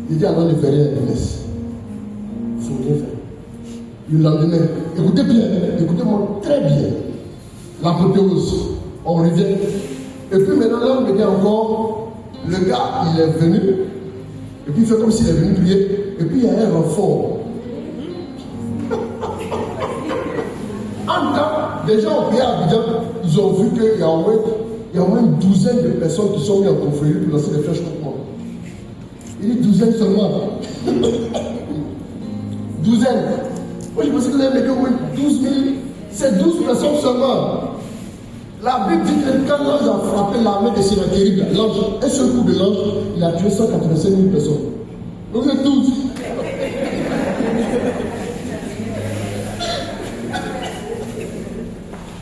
Il dit alors, ne fais rien, Inès. Il faut rien faire. Le lendemain, écoutez bien, écoutez-moi très bien. L'apothéose, on revient. Et puis maintenant, là, on regarde encore, le gars, il est venu, et puis il fait comme s'il est venu prier, et puis il y a un renfort. En temps, des gens ont prié à Abidjan, ils ont vu qu'il y a au moins une douzaine de personnes qui sont mises en confrérie pour lancer des flèches contre moi. Il dit douzaine seulement. Douzaine. Moi, je pensais que vous avez mis au moins 12 000. C'est 12 personnes seulement. La Bible dit que quand l'ange a frappé l'armée de Sennacherib, l'ange, un seul coup de l'ange, il a tué 185 000 personnes. Donc, c'est 12.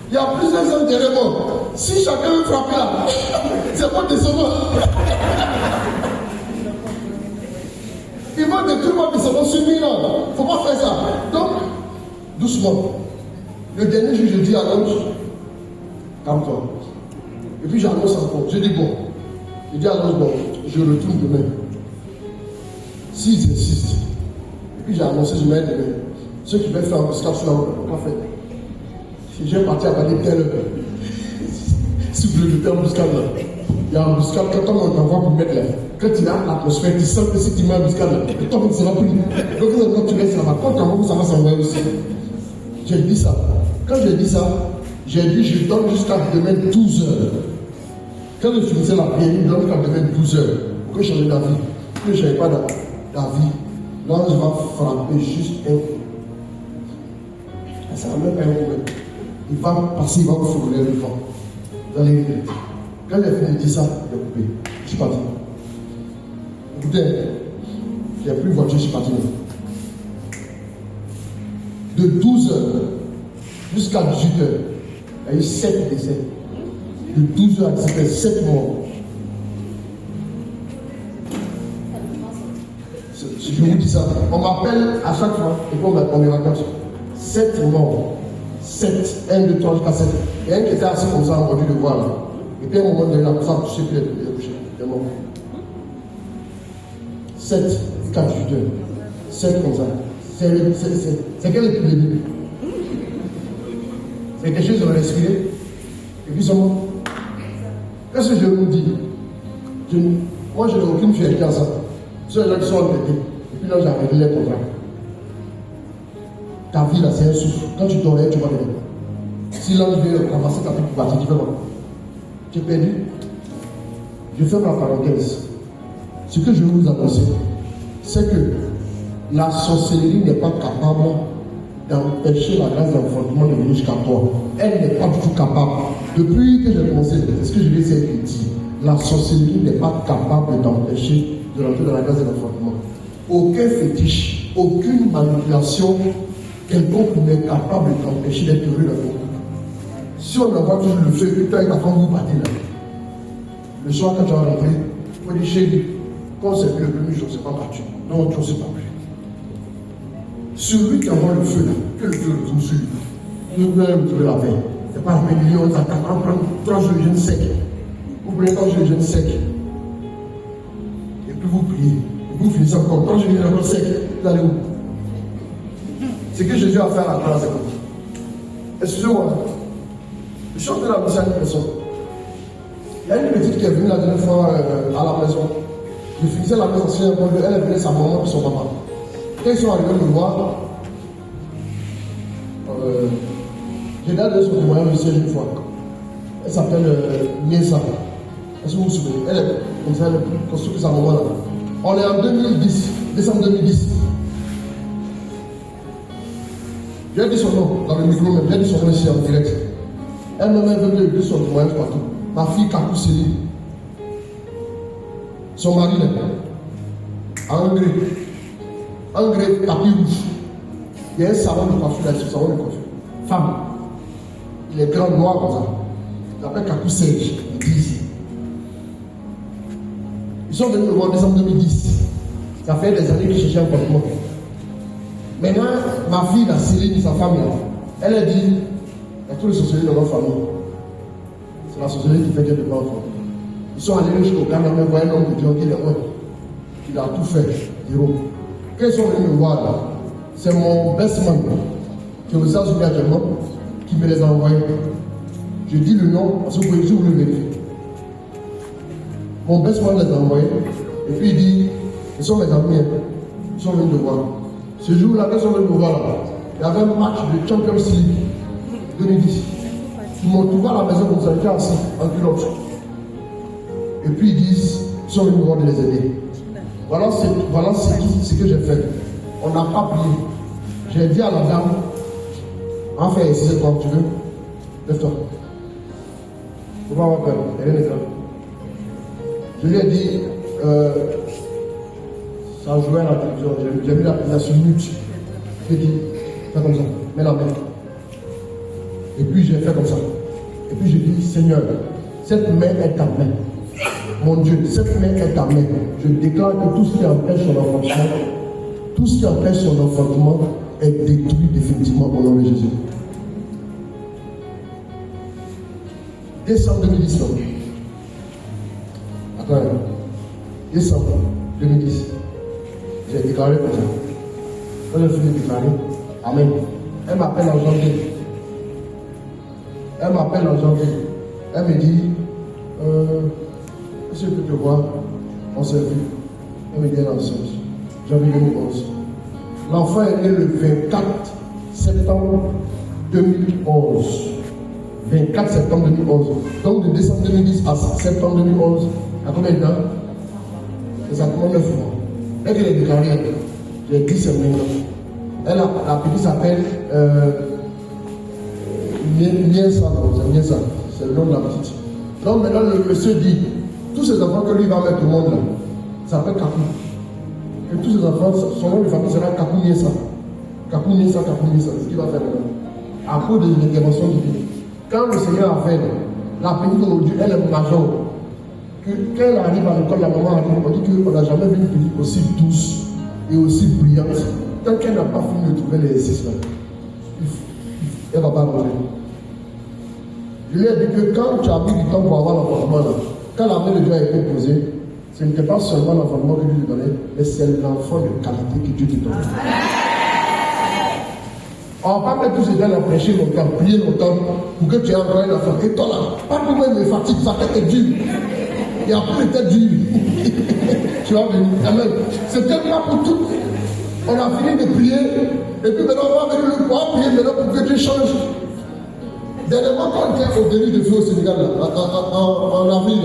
Il y a plusieurs ans derrière moi. Si chacun veut frapper là, c'est pas décevant. Ils vont détruire mon descendant sur 1000 ans. Il ne faut pas faire ça. Donc, doucement. Le dernier jour, je dis à l'ange, calme-toi. Et puis j'annonce encore. Je dis bon. Je dis à l'ange, bon, je retourne demain. S'ils insistent. Et puis j'ai annoncé, je mets demain. Ceux qui veulent faire un embuscade sur la route, on va faire. Si j'ai parti à parler telle heure, si vous voulez le faire embuscade là, il y a un embuscade, quand on t'envoie pour mettre là, quand il y a l'atmosphère, tu sens que si tu mets un embuscade là, le temps ne sera plus. Donc quand tu restes là-bas, quand tu envoies, ça va s'envoyer aussi. J'ai dit ça. Quand j'ai dit ça, j'ai dit je donne jusqu'à demain 12 heures. Quand je finissais la prière, il donne jusqu'à demain 12 heures. Pour que je change d'avis. Que je n'avais pas d'avis. L'ange va frapper juste un coup. Ça va même pas un coup. Il va passer, il va vous fourrer le vent. Dans les regretter. Quand il a fini de dire ça, il a coupé. Je suis parti. Écoutez, il n'y a plus de voiture, je suis parti. De 12 heures jusqu'à 18 heures, il y a eu 7 décès. De 12 heures à 17 heures, 7 morts. Si je vous dis ça, on m'appelle à chaque fois et puis on me raconte 7 morts. 7, 1, 2, 3 jusqu'à 7. Il y a un qui était assis comme ça, on va le voir là. Et puis à un moment donné, la personne a touché, puis il est couché. Il est mort. 7 jusqu'à 18 heures. 7 comme ça. C'est quelle épidémie? C'est quelque chose de respirer. Et puis ils sont morts. Qu'est-ce que je vous dis? Moi, je n'ai aucune fierté à ça. Ceux là qui sont endettés. Et puis là, j'ai arrêté les contrats. Ta vie là, c'est un souffle. Quand tu t'aurais, tu vas le voir. Si l'ange vient ramasser ta vie pour partir, tu fais quoi? Tu es perdu. Je ferme la parenthèse. Ce que je vais vous annoncer, c'est que la sorcellerie n'est pas capable d'empêcher la grâce d'enfantement de venir jusqu'à toi. Elle n'est pas du tout capable. Depuis que j'ai commencé, c'est ce que je vais essayer de dire. La sorcellerie n'est pas capable d'empêcher de rentrer dans la grâce de l'enfantement. Aucun fétiche, aucune manipulation quelconque n'est capable d'empêcher d'être heureux dans ton couple. Si on envoie toujours le feu, et puis toi et ta femme vous partez là. Le soir, quand tu vas rentrer, il faut dire chérie, quand c'est plus le premier jour, c'est pas parti. Non, tu ne sais pas plus. Celui qui envoie le feu là, que le feu retourne sur lui. Nous voulons trouver la paix. C'est pas la paix, on s'attaque, on prend 3 jours de jeûne sec. Vous prenez 3 jours de jeûne sec. Et puis vous priez. Et vous finissez encore 3 jours de jeûne sec. Vous allez où? C'est que Jésus a fait à la grâce. Excusez-moi. Je suis en train d'annoncer à une personne. Il y a une petite qui est venue la dernière fois à la maison. Je finissais la maison, elle venait sa maman et son papa. Quand ils sont arrivés me voir, j'ai donné son témoignage aussi une fois. Elle s'appelle Niesa. Est-ce que vous vous souvenez? Elle est comme ça, elle est construite sa maman là. On est en 2010, décembre 2010. J'ai dit son nom dans le micro, mais j'ai dit son nom ici en direct. Elle-même veut que son témoignage partout. Ma fille Kakou Céline. Son mari là, Angré, tapis rouge. Il y a un salon de coiffure là, salon de coiffure. Femme. Il est grand noir comme ça. Il s'appelle Kakou Serge, il dit ici. Ils sont venus me voir en décembre 2010. Ça fait des années que je cherchais un appartement. Maintenant, ma fille, la Céline, sa femme, elle a dit, il y a tous les sorciers dans notre famille. C'est la sorcellerie qui fait qu'il y a de blancs. Ils sont allés jusqu'au Ghana, mais voyaient un homme de Dieu qui est loin. Il a tout fait. Zéro. Quand ils sont venus me voir là, c'est mon best man qui est aux États-Unis actuellement qui me les a envoyés. Je dis le nom parce que vous pouvez toujours le vérifier. Mon best man les a envoyés. Et puis il dit, ils sont mes amis, ils sont venus me voir. Ce jour-là, quand ils sont venus me voir là, il y avait un match de Champions League 2010. Ils m'ont trouvé à la maison comme ça, j'étais assis en culotte. Et puis ils disent, ils sont venus me voir de les aider. Voilà ce que j'ai fait. On n'a pas prié. J'ai dit à la dame, enfin, c'est toi, tu veux? Lève-toi. Il ne faut pas avoir peur, rien n'est grave. Je lui ai dit, ça jouait à la télévision, j'ai mis la sur mute. J'ai dit, fais comme ça, mets la main. Et puis j'ai fait comme ça. Et puis j'ai dit, Seigneur, cette main est ta main. Mon Dieu, cette main est ta main. Je déclare que tout ce qui empêche son enfantement, tout ce qui empêche son enfantement est détruit définitivement au nom de Jésus. Décembre 2010, non. Attends, décembre 2010, j'ai déclaré comme ça. Quand j'ai fini de déclarer, Amen. Elle m'appelle en janvier. Elle me dit, est-ce que je peux te voir? On s'est vu. Elle me dit, elle est enceinte. Janvier 2011. L'enfant est né le 24 septembre 2011. 24 septembre 2011. Donc de décembre 2010 à septembre 2011, à combien de temps? Exactement 9 mois. Dès qu'elle est déclarée, j'ai dit c'est maintenant. Elle a, la petite s'appelle Niensa, c'est le nom de la petite. Donc maintenant le monsieur dit, tous ces enfants que lui va mettre au monde là, ça s'appelle Kakou. Et tous ces enfants, son nom de famille sera Kakou Niensa. Kakou Niensa, c'est ce qu'il va faire maintenant. À cause de l'intervention divine. Quand le Seigneur a fait, la petite aujourd'hui, elle est majeure. Quand elle arrive à l'école, la maman a dit, on dit qu'on n'a jamais vu une petite aussi douce et aussi brillante. Tant qu'elle n'a pas fini de trouver l'exercice là, elle ne va pas manger. Je lui ai dit que quand tu as mis du temps pour avoir l'enfantement là, quand la main de Dieu a été posée, ce n'était pas seulement l'enfantement que Dieu te donnait, mais c'est l'enfant de qualité que Dieu te donne. On ne va pas mettre tous ces gens à prêcher longtemps, prier longtemps, pour que tu aies encore un enfant. Et toi là, pas pour moi, il me fatigue, sa tête est dure. Il y a plus de tête dure. Tu vas venir. Amen. C'était pas pour tout. On a fini de prier, et puis maintenant on va venir le pouvoir prier maintenant pour que Dieu change. Dernièrement, quand on était au début de feu au Sénégal, là, en avril,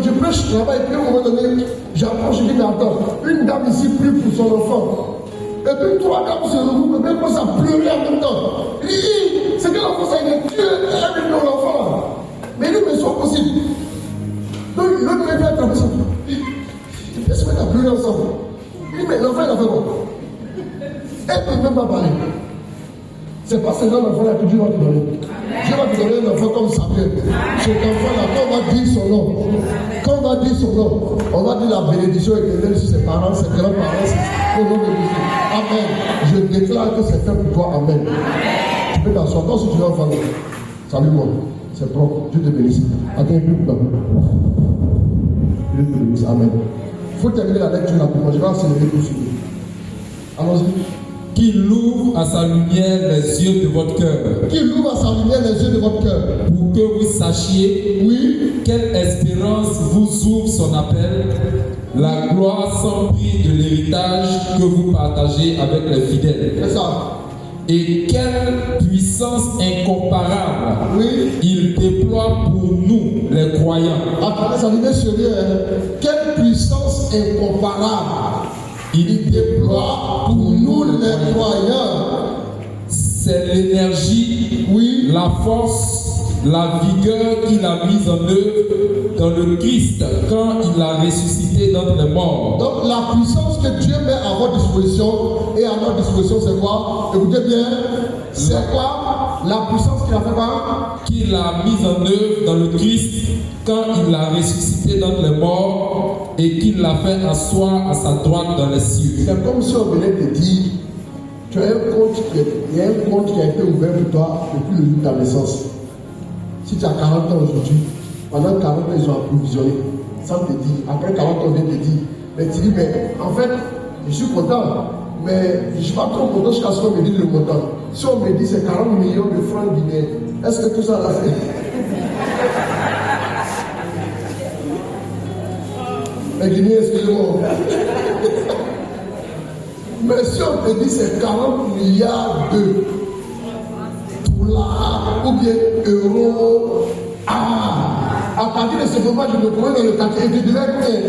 je prêche là-bas, et puis à un moment donné, j'approche, je dis, mais attends, une dame ici prie pour son enfant. Et puis 3 dames se regroupent, et puis commencent à pleurer en même temps. Il dit, c'est que l'enfant, ça est Dieu, elle a mis l'enfant là. Mais lui, mais c'est possible. Donc, l'autre m'a bien attrapé ça. Il peut se mettre à pleurer ensemble. Il dit, mais l'enfant, il a fait quoi? Elle ne peut même pas parler. C'est pas ce genre d'enfant-là que Dieu va te donner. Dieu va te donner un enfant comme Samuel. Cet enfant-là, quand on va dire son nom, on va dire la bénédiction éternelle sur ses parents, ses grands-parents, au nom de Jésus. Amen. Je déclare que c'est fait pour toi. Amen. Tu peux t'asseoir. Quand si tu veux enfant, salut-moi. C'est propre. Dieu te bénisse. Attends un peu plus bas. Dieu te bénisse. Amen. Il faut terminer la lecture là pour moi. Je vais accélérer tout de suite. Allons-y. Qu'il ouvre à sa lumière les yeux de votre cœur. Qu'il ouvre à sa lumière les yeux de votre cœur. Pour que vous sachiez, oui, quelle espérance vous ouvre son appel, la gloire sans prix de l'héritage que vous partagez avec les fidèles. C'est ça. Et quelle puissance incomparable, oui, il déploie pour nous, les croyants. Attendez, ça devient sérieux. Quelle puissance incomparable il déploie pour nous les croyants. C'est l'énergie, oui, la force, la vigueur qu'il a mise en œuvre dans le Christ quand il l'a ressuscité d'entre les morts. Donc la puissance que Dieu met à votre disposition et à notre disposition, c'est quoi? Écoutez bien, c'est quoi la puissance qu'il a fait quoi? Qu'il a mise en œuvre dans le Christ quand il l'a ressuscité d'entre les morts et qu'il l'a fait asseoir à sa droite dans les cieux. C'est comme si on venait te dire, tu as un compte il y a un compte qui a été ouvert pour toi depuis le jour de ta naissance. Si tu as 40 ans aujourd'hui, pendant 40 ans ils ont approvisionné. Sans te dire, après 40 ans on vient te dire, Mais tu dis, mais en fait, je suis content. Mais je ne suis pas trop content jusqu'à ce qu'on me dise le montant. Si on me dit c'est 40 millions de francs guinéens, est-ce que tout ça l'a fait? Les Guinéens, excusez-moi. Mais si on te dit c'est 40 milliards de dollars ou bien euros, à partir de ce moment, je me trouvais dans le quartier et je dirais combien?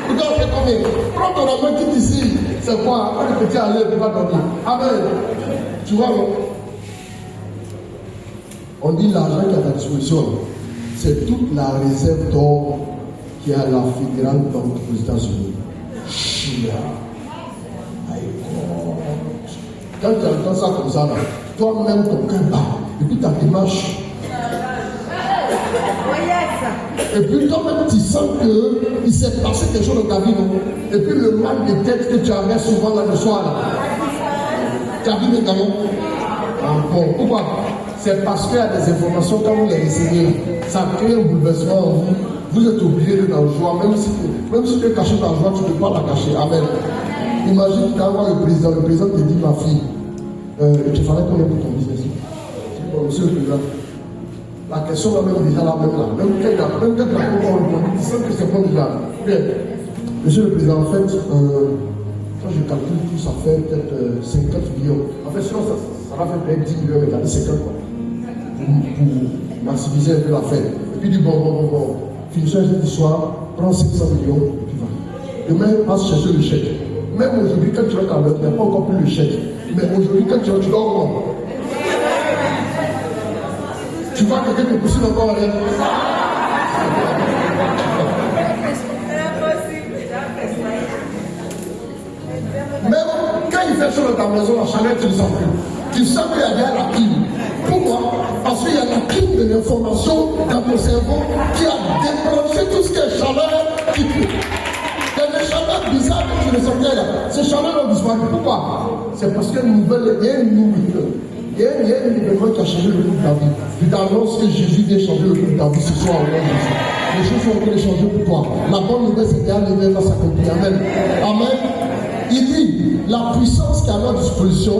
Regarde, c'est combien? Prends ton amant qui est ici. C'est quoi? Quand le petit allait, il va dormir. Amen. Tu vois, non? On dit l'argent qui est à ta disposition, c'est toute la réserve d'or qui est à la fédérale banque aux États-Unis. Chia. Quand tu entends ça comme ça, toi-même, ton cœur bat. Et puis ta démarche. Et puis toi-même, tu sens qu'il s'est passé quelque chose dans ta vie. Non? Et puis le mal de tête que tu avais souvent là le soir, là. Tu as vu notamment. Bon, pourquoi? C'est parce qu'il y a des informations, quand vous les recevez, ça crée un bouleversement en vous. Vous êtes obligé d'être dans la joie. Même si tu es caché dans la joie, tu ne peux pas la cacher. Amen. Imagine que tu vas voir le président te dit, ma fille, il te fallait combien pour ton business? Bon, monsieur le président. La question là même déjà là, même là. Même quand tu as répondu, tu sens que c'est bon déjà. Bien. Monsieur le président, en fait, quand je calcule tout, ça fait peut-être 50 millions. En fait, sinon, ça va faire peut-être 10 millions, mais t'as dit 50 quoi. Pour maximiser un peu l'affaire. Et puis il dit, bon. Finissons cette histoire, prends 500 millions, et puis va. Demain, passe chercher le chèque. Même aujourd'hui, quand tu vas t'en mettre, il n'y a pas encore plus le chèque. Mais aujourd'hui, quand tu vas, tu dors comment? Tu vois quelqu'un qui est possible encore à l'air. Même quand il fait chaud dans ta maison, la chaleur, tu ne sens plus. Tu sens qu'il y a derrière la clim. Pourquoi? Parce qu'il y a la clim de l'information dans ton cerveau qui a déclenché tout ce qui est chaleur qui pue. Il y a des chaleurs bizarres que tu ne sentais là. Ces chaleurs ont disparu. Pourquoi? C'est parce qu'il y a une nouvelle, il y a une nouvelle. Il y a un événement qui a changé le cours de ta vie. Je t'annonce que Jésus vient changer le cours de ta vie ce soir au nom de Jésus. Les choses sont en train de changer pour toi. La bonne nouvelle, c'est qu'un événement va s'accomplir. Amen. Amen. Il dit, la puissance qu'il a à notre disposition,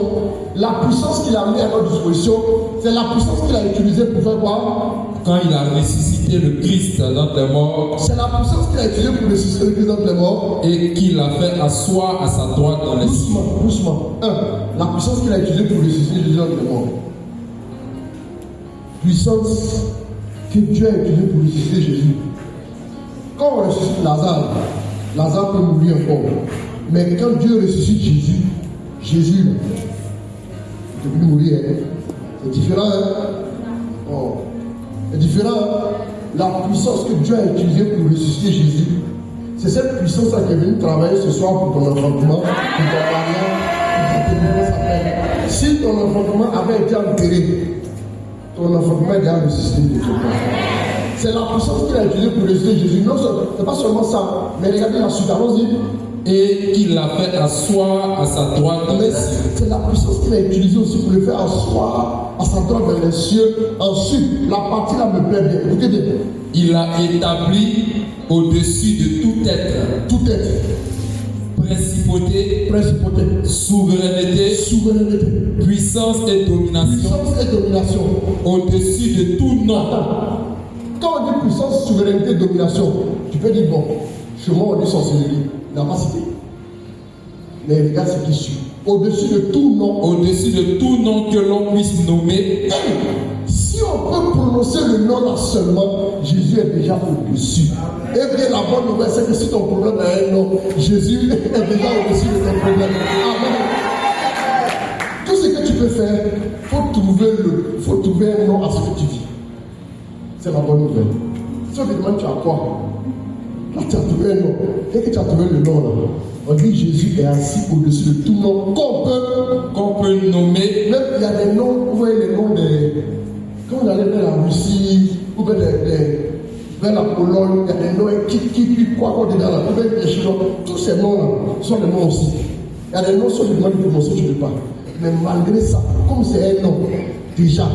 la puissance qu'il a mis à notre disposition, c'est la puissance qu'il a utilisée pour faire quoi? Quand il a ressuscité le Christ d'entre les morts, c'est la puissance qu'il a utilisée pour ressusciter le Christ d'entre les morts, et qu'il a fait asseoir à sa droite dans les cieux. Doucement. La puissance qu'il a utilisée pour ressusciter Jésus d'entre les morts. Puissance que Dieu a utilisée pour ressusciter Jésus. Quand on ressuscite Lazare peut mourir encore. Mais quand Dieu ressuscite Jésus, il peut plus mourir. C'est différent, hein? Oh. C'est différent. La puissance que Dieu a utilisée pour ressusciter Jésus, c'est cette puissance-là qui est venue travailler ce soir pour ton enfantement, pour ton mariage, pour ta délivrance après. Si ton enfantement avait été enterré, ton enfantement est déjà ressuscité de ton corps. C'est la puissance qu'il a utilisée pour ressusciter Jésus. Non, ce n'est pas seulement ça, mais regardez la suite, allons-y. Et qu'il l'a fait asseoir à sa droite dans les cieux. C'est la puissance qu'il a utilisée aussi pour le faire asseoir à sa droite dans les cieux. Ensuite, la partie là me plaît bien. Écoutez bien. Il a établi au-dessus de tout être. Tout être. Principauté. Souveraineté. Puissance et domination. Au-dessus de tout nom. Quand on dit puissance, souveraineté, domination, tu peux dire bon, chez moi on dit sorcellerie. Il n'a pas cité. Mais regarde ce qui suit. Au-dessus de tout nom. Au-dessus de tout nom que l'on puisse nommer. Et si on peut prononcer le nom là seulement, Jésus est déjà au-dessus. Et bien la bonne nouvelle, c'est que si ton problème a un nom, Jésus est déjà au-dessus de ton problème. Amen. Tout ce que tu peux faire, il faut trouver un nom à ce que tu vis. C'est la bonne nouvelle. Si on te demande tu as quoi? Là, tu as trouvé un nom. Dès que tu as trouvé le nom là, on dit Jésus est assis au-dessus de tout nom qu'on peut nommer. Même il y a des noms, vous voyez les noms des. Quand on allait vers la Russie, ou vers la Pologne, il y a des noms qui quoi qu'on dit dans la Pologne, les Chinois, tous ces noms-là sont des noms aussi. Il y a des noms sur les noms de prononcer, tu ne peux pas. Mais malgré ça, comme c'est un nom, déjà,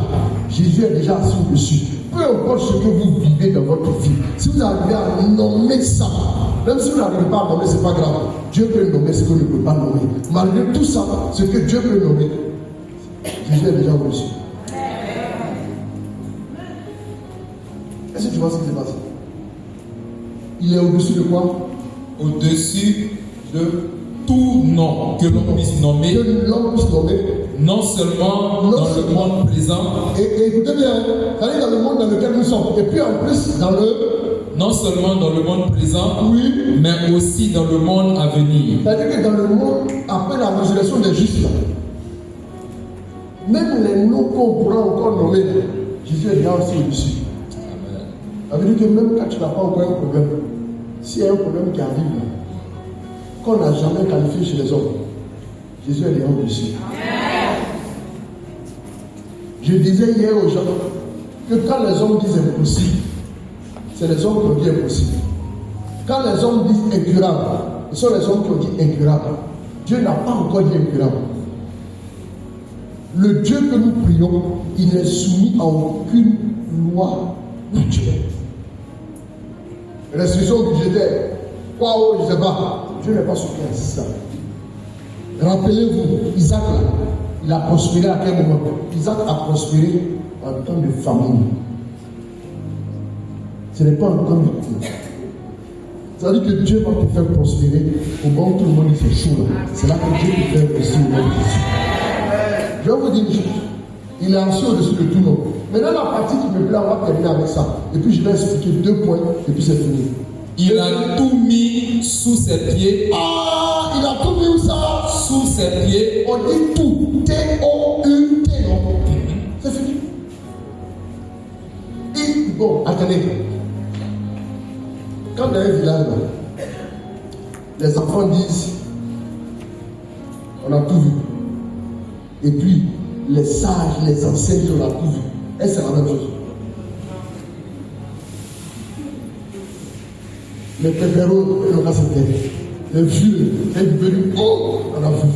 Jésus est déjà assis au-dessus. Peu importe ce que vous vivez dans votre vie, si vous arrivez à nommer ça, Même si vous n'arrivez pas à nommer, ce n'est pas grave. Dieu peut nommer ce qu'on ne peut pas nommer. Malgré tout ça, ce que Dieu peut nommer, Jésus est déjà reçu. Est-ce que tu vois ce qui s'est passé? Il est au-dessus de quoi? Au-dessus de tout nom que l'on puisse nommer. Que l'on puisse nommer. Non seulement dans le monde présent. Et écoutez bien, allez dans le monde dans lequel nous sommes. Et puis en plus, dans le... Non seulement dans le monde présent, oui, mais aussi dans le monde à venir. C'est-à-dire que dans le monde, après la résurrection des justes, même les noms qu'on pourra encore nommer, Jésus est déjà aussi au-dessus. Ça veut dire que même quand tu n'as pas encore un problème, s'il y a un problème qui arrive, qu'on n'a jamais qualifié chez les hommes, Jésus est déjà au-dessus. Je disais hier aux gens que quand les hommes disent impossible, c'est les hommes qui ont dit impossible. Quand les hommes disent incurable, ce sont les hommes qui ont dit incurable. Dieu n'a pas encore dit incurable. Le Dieu que nous prions, il n'est soumis à aucune loi naturelle. Restriction budgétaire, quoi, je ne sais pas. Dieu n'est pas soumis à ça. Rappelez-vous, Isaac, il a prospéré à quel moment? Isaac a prospéré en temps de famine. Ce n'est pas en temps de coup. C'est-à-dire que Dieu va te faire prospérer au moment où tout le monde fait chaud. C'est là que Dieu te fait aussi au nom de Jésus. Je vais vous dire une chose. Il est assis au-dessus de tout le monde. Maintenant, la partie qui me plaît, on va terminer avec ça. Et puis je vais expliquer 2 points et puis c'est fini. Il a tout mis sous ses pieds. Ah, il a tout mis où ça? Sous ses pieds. On dit tout. T-O-U-T, non? C'est fini. Et bon, attendez. Quand dans un village, les enfants disent on a tout vu. Et puis, les sages, les anciens disent on a tout vu. Et c'est la même chose. Les pépéros, les vieux, les venus, oh, on a vu.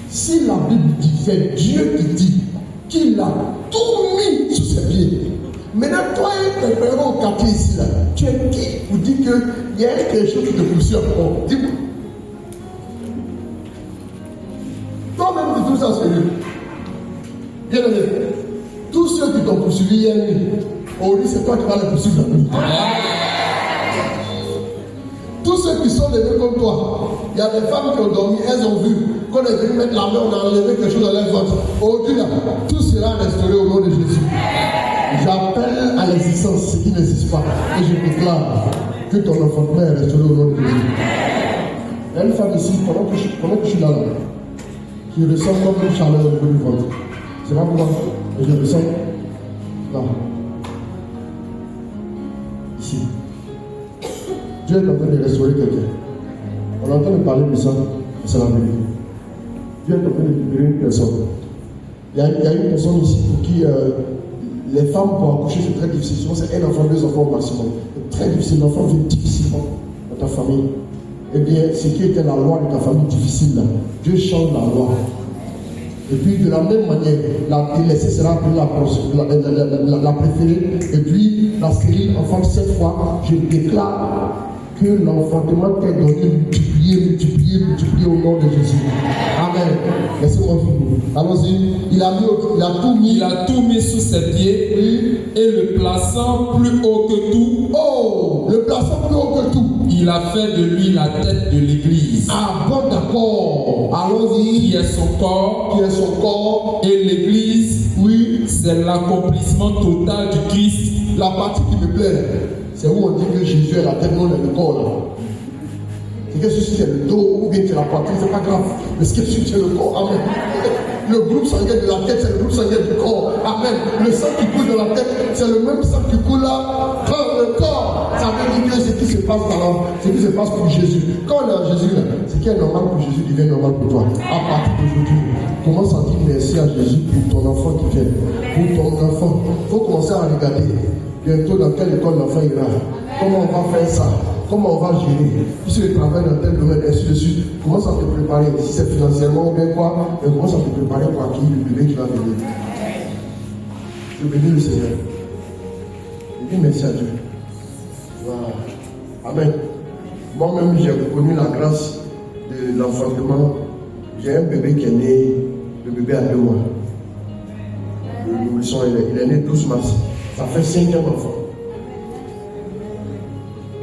Si la Bible dit, c'est Dieu qui dit qu'il a tout mis sous ses pieds. Maintenant, toi, un pépéro au quartier ici, là, tu es qui pour dire qu'il y a quelque chose qui te poursuit encore? Dis-moi. Toi-même, tu trouves ça sérieux. Bien aimé, tous ceux qui t'ont poursuivi hier nuit, aujourd'hui, c'est toi qui vas les poursuivre la nuit. Tous ceux qui sont levés comme toi, il y a des femmes qui ont dormi, elles ont vu qu'on est venu mettre la main, on a enlevé quelque chose dans leur ventre. Aujourd'hui, là, tout sera restauré au nom de Jésus. J'appelle à l'existence ce qui n'existe pas et je déclare que ton enfantement est restauré au nom de Jésus. Il y a une femme ici, pendant que je suis là, qui ressent comme une chaleur au niveau du ventre. C'est pas moi, mais je ressens là. Ici. Dieu est en train de restaurer quelqu'un. On est en train de parler de ça, c'est la vérité. Dieu est en train de libérer une personne. Il y a une personne ici pour qui les femmes pour accoucher c'est très difficile. Souvent c'est un enfant, 2 enfants au maximum. C'est très difficile. L'enfant vit difficilement dans ta famille. Eh bien, ce qui était la loi de ta famille difficile là, Dieu change la loi. Et puis de la même manière, la délaissée sera appelée la préférée. Et puis la stérile enfant 7 fois, je déclare que l'enfantement t'est donné multiplié au nom de Jésus. Amen. Laissez-moi finir. Allons-y. Il a tout mis sous ses pieds, oui, et le plaçant plus haut que tout. Oh, le plaçant plus haut que tout. Il a fait de lui la tête de l'Église. Ah bon, d'accord. Allons-y. Qui est son corps. Qui est son corps. Et l'Église, oui, c'est l'accomplissement total du Christ. La partie qui me plaît, c'est où on dit que Jésus est la tête, non le corps là. C'est que si c'est le dos ou bien c'est la poitrine, c'est pas grave. Mais ce que c'est le corps, amen. Le groupe sanguin de la tête, c'est le groupe sanguin du corps. Amen. Le sang qui coule dans la tête, c'est le même sang qui coule là dans le corps. Ça veut dire que ce qui se passe dans ce qui se passe pour Jésus. Quand on est en Jésus, ce qui est normal pour Jésus devient normal pour toi. À partir d'aujourd'hui, commence à dire merci à Jésus pour ton enfant qui vient. Pour ton enfant. Il faut commencer à regarder bientôt dans quelle école l'enfant ira. Comment on va faire ça? Comment on va gérer? Puisque le travail dans tel domaine, ainsi de suite. Commence à te préparer. Si c'est financièrement ou bien quoi, commence à te préparer pour accueillir le bébé qui va venir. Je bénis le Seigneur. Je dis merci à Dieu. Voilà. Amen. Moi-même, j'ai connu la grâce de l'enfantement. J'ai un bébé qui est né, le bébé a 2 mois. Le nourrisson, il est né 12 mars. Ça fait 5e enfant.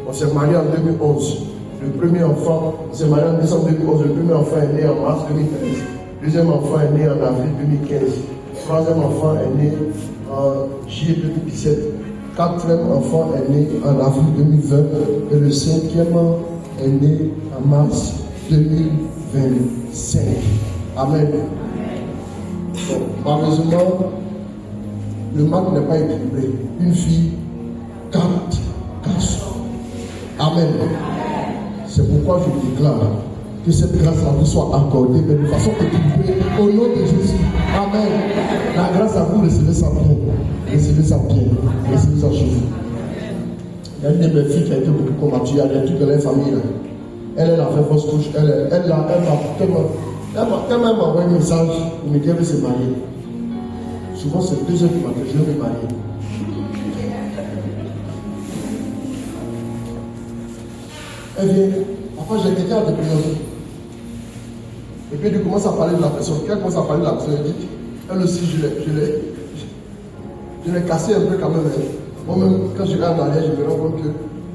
On s'est marié en 2011. Le premier enfant, on s'est marié en décembre 2011. Le premier enfant est né en mars 2013. Deuxième enfant est né en avril 2015. Troisième enfant est né en juillet 2017. Quatrième enfant est né en avril 2020. Et le 5e est né en mars 2025. Amen. Donc, malheureusement, le match n'est pas équilibré. Une fille, 4 garçons. Amen. C'est pourquoi je déclare que cette grâce-là vous soit accordée, mais de façon équilibrée, au nom de Jésus. Amen. La grâce à vous, recevez ça bien. Recevez ça bien. Recevez ça chez vous. Il y a une de mes filles qui a été beaucoup combattue, elle a toute la famille. Là. Elle a fait fausse couche. Elle m'a tellement envoyé un message, il me dit qu'elle veut se marier. Souvent, c'est 2 heures du matin, je vais me marier. Elle vient, papa, j'ai quelqu'un à te présenter. Et puis, elle commence à parler de la personne. Quand elle commence à parler de la personne, elle dit, elle aussi, je l'ai cassé un peu quand même. Moi-même, quand je vais en arrière, je me rends compte que,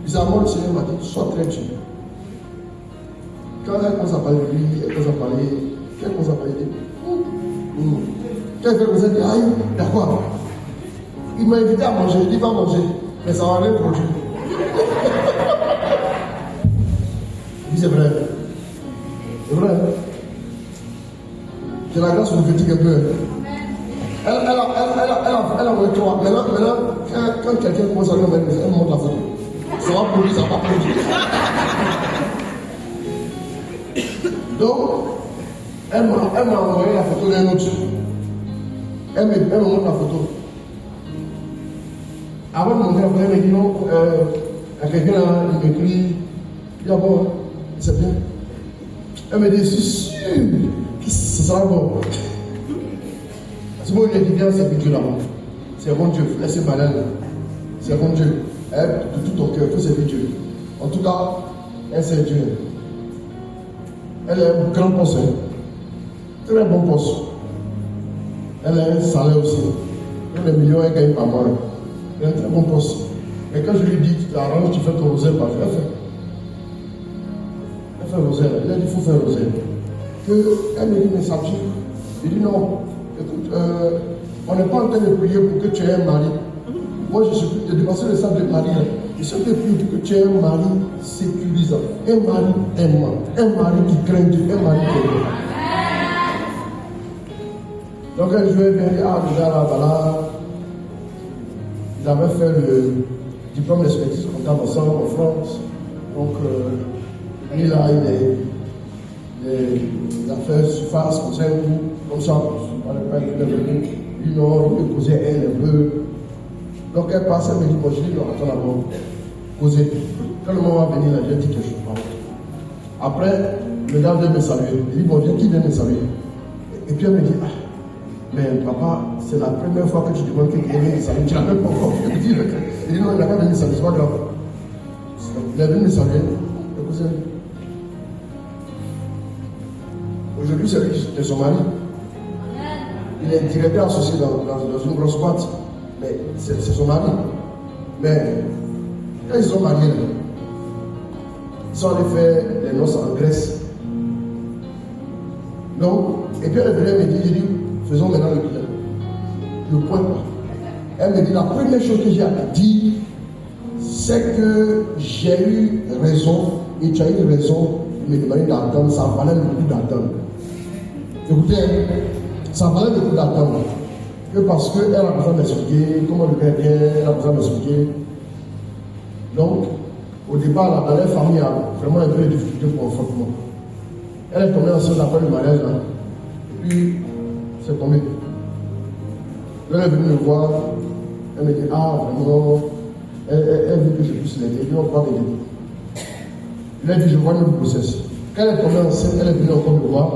bizarrement, le Seigneur m'a dit, sois très dur. Quand elle commence à parler de lui, elle commence à parler, quand elle commence à parler de lui, quand elle fait comme ça, elle dit, aïe, d'accord. Il m'a invité à manger, il dit, va manger, mais ça va rien produire. C'est vrai. C'est vrai. Que la grâce vous fatigue un peu. Elle a envoyé 3. Maintenant, quand quelqu'un commence à lui envoyer, elle montre la photo. Ça va produire, ça va pas produire. Donc, elle m'a envoyé la photo d'un autre. Elle me montre la photo. Avant de montrer la photo, elle me dit non, il y a quelqu'un là, il m'écrit, il dit ah bon, c'est bien. Elle me dit, je suis sûr que ce sera bon. C'est bon, il est bien, c'est Dieu là-bas. C'est bon Dieu, laissez malade. C'est bon Dieu. De tout ton cœur, tout c'est Dieu. En tout cas, elle c'est Dieu. Elle est un grand poste. Très bon poste. Elle a un salaire aussi. Elle a des millions, elle gagne par mois. Elle a un très bon poste. Et quand je lui dis, tu t'arranges, tu fais ton rosaire par jour, elle fait. Elle fait rosaire. Il a dit, il faut faire rosaire. Elle me dit, mais ça tue. Il dit, non, écoute, on n'est pas en train de prier pour que tu aies un mari. Moi, je suis de dépasser le stade de mari. Je suis en train de prier pour que tu aies un mari sécurisant, un mari aimant, un mari qui craint Dieu, un mari qui aime. Donc, un jour, elle vient dire, ah, déjà là, voilà, ils avaient fait le diplôme d'expertise comptable ensemble en France. Donc, lui là, il a fait surface, comme ça, on n'est pas venu. Lui, non, il peut causer elle un peu. Donc, elle passe, elle me dit, bon, je dis, non, attends d'abord, causer. Quand le moment va venir, là, j'ai dit quelque chose. Après, le gars vient me saluer. Il dit, bon, qui vient me saluer? Et puis, elle me dit, ah, mais papa, c'est la première fois que tu demandes quelqu'un vient me saluer. Tu l'as même pas encore fait. Il dit, non, il n'a pas venu me saluer, c'est pas grave. Il est venu me saluer. Aujourd'hui, c'est son mari. Il est directeur associé dans une grosse boîte. Mais c'est son mari. Mais quand ils sont mariés, ils sont allés faire les noces en Grèce. Donc, et puis elle venait me dire, j'ai dit, faisons maintenant le bilan. Le point. Elle me dit, la première chose que j'ai dit, c'est que j'ai eu raison, et tu as eu raison de me demander d'attendre, ça valait le coup d'attendre. Écoutez, ça valait le coup d'attendre. Que parce qu'elle a besoin d'expliquer comment le père vient, elle a besoin d'expliquer. Donc, au départ, dans la famille a vraiment un peu de difficulté pour l'enfantement. Elle est tombée enceinte après le mariage, là. Et puis, c'est tombé. Elle est venue me voir, elle me dit, ah, vraiment, elle veut que je puisse l'aider. Elle dit, on va m'aider. Il a dit, je vois une grossesse. Quand elle est tombée enceinte, elle est venue encore me voir.